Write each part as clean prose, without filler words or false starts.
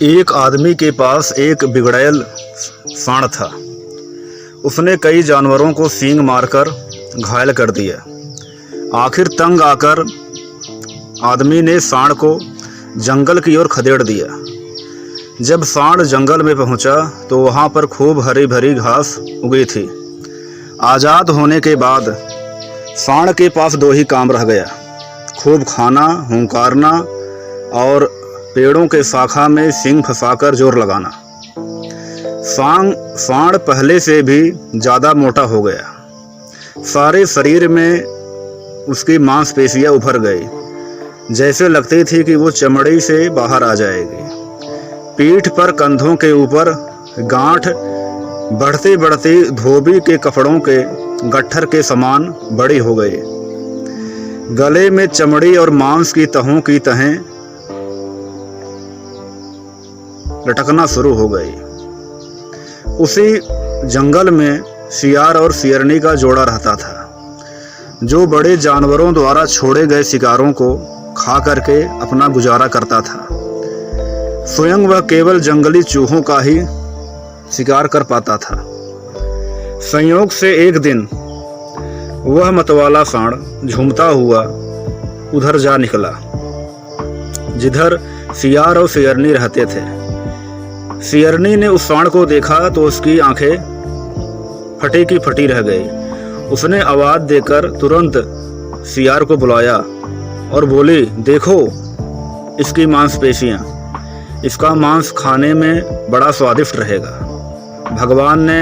एक आदमी के पास एक बिगड़ैल सांड था। उसने कई जानवरों को सींग मारकर घायल कर दिया। आखिर तंग आकर आदमी ने सांड को जंगल की ओर खदेड़ दिया। जब सांड जंगल में पहुंचा तो वहां पर खूब हरी भरी घास उगी थी। आज़ाद होने के बाद सांड के पास दो ही काम रह गया, खूब खाना, हुंकारना और पेड़ों के शाखा में सींग फंसाकर जोर लगाना। सांड पहले से भी ज़्यादा मोटा हो गया। सारे शरीर में उसकी मांसपेशियां उभर गई, जैसे लगती थी कि वो चमड़ी से बाहर आ जाएगी। पीठ पर कंधों के ऊपर गांठ बढ़ती बढ़ती धोबी के कपड़ों के गट्ठर के समान बड़ी हो गई। गले में चमड़ी और मांस की तहों की तहें लटकना शुरू हो गई। उसी जंगल में सियार और सियरनी का जोड़ा रहता था, जो बड़े जानवरों द्वारा छोड़े गए शिकारों को खा करके अपना गुजारा करता था। स्वयं वह केवल जंगली चूहों का ही शिकार कर पाता था। संयोग से एक दिन वह मतवाला सांड झूमता हुआ उधर जा निकला जिधर सियार और सियरनी रहते थे। सियरनी ने उस सांड को देखा तो उसकी आंखें फटी की फटी रह गई। उसने आवाज देकर तुरंत सियार को बुलाया और बोली, देखो इसकी मांसपेशियां, इसका मांस खाने में बड़ा स्वादिष्ट रहेगा। भगवान ने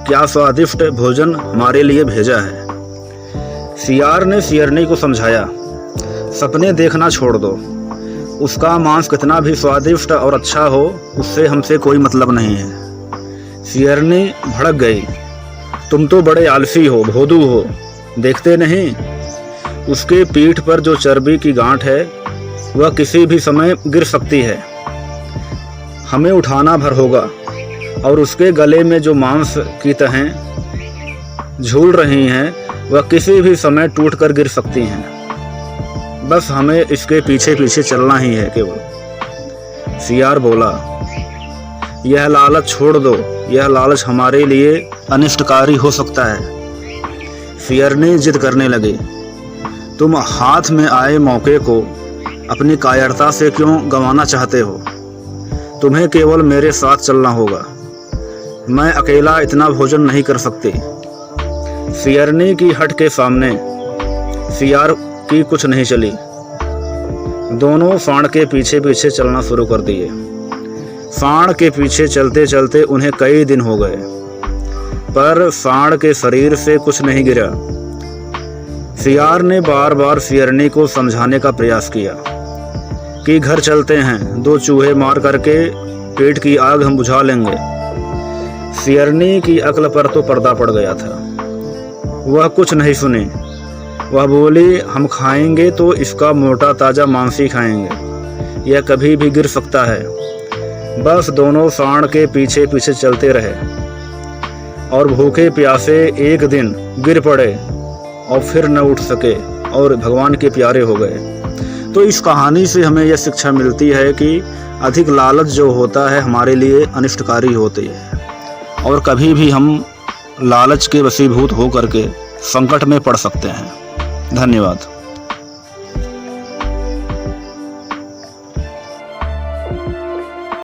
क्या स्वादिष्ट भोजन हमारे लिए भेजा है। सियार ने सियरनी को समझाया, सपने देखना छोड़ दो, उसका मांस कितना भी स्वादिष्ट और अच्छा हो, उससे हमसे कोई मतलब नहीं है। सियरनी भड़क गई, तुम तो बड़े आलसी हो, भोदू हो, देखते नहीं उसके पीठ पर जो चर्बी की गांठ है वह किसी भी समय गिर सकती है। हमें उठाना भर होगा और उसके गले में जो मांस की तहें झूल रही हैं वह किसी भी समय टूटकर गिर सकती हैं। बस हमें इसके पीछे पीछे चलना ही है केवल। सियार बोला, यह लालच छोड़ दो, यह लालच हमारे लिए अनिष्टकारी हो सकता है। सियरनी जिद करने लगी, तुम हाथ में आए मौके को अपनी कायरता से क्यों गंवाना चाहते हो? तुम्हें केवल मेरे साथ चलना होगा, मैं अकेला इतना भोजन नहीं कर सकती। सियरनी की हट के सामने सियार की कुछ नहीं चली। दोनों सांड के पीछे पीछे चलना शुरू कर दिए। सांड के पीछे चलते चलते उन्हें कई दिन हो गए, पर सांड के शरीर से कुछ नहीं गिरा। सियार ने बार बार सियरनी को समझाने का प्रयास किया कि घर चलते हैं, दो चूहे मार करके पेट की आग हम बुझा लेंगे। सियरनी की अक्ल पर तो पर्दा पड़ गया था, वह कुछ नहीं सुनी। वह बोली, हम खाएंगे तो इसका मोटा ताजा मांस ही खाएंगे, यह कभी भी गिर सकता है। बस दोनों सांड के पीछे पीछे चलते रहे और भूखे प्यासे एक दिन गिर पड़े और फिर न उठ सके और भगवान के प्यारे हो गए। तो इस कहानी से हमें यह शिक्षा मिलती है कि अधिक लालच जो होता है हमारे लिए अनिष्टकारी होती है और कभी भी हम लालच के वशीभूत होकर के संकट में पड़ सकते हैं। धन्यवाद।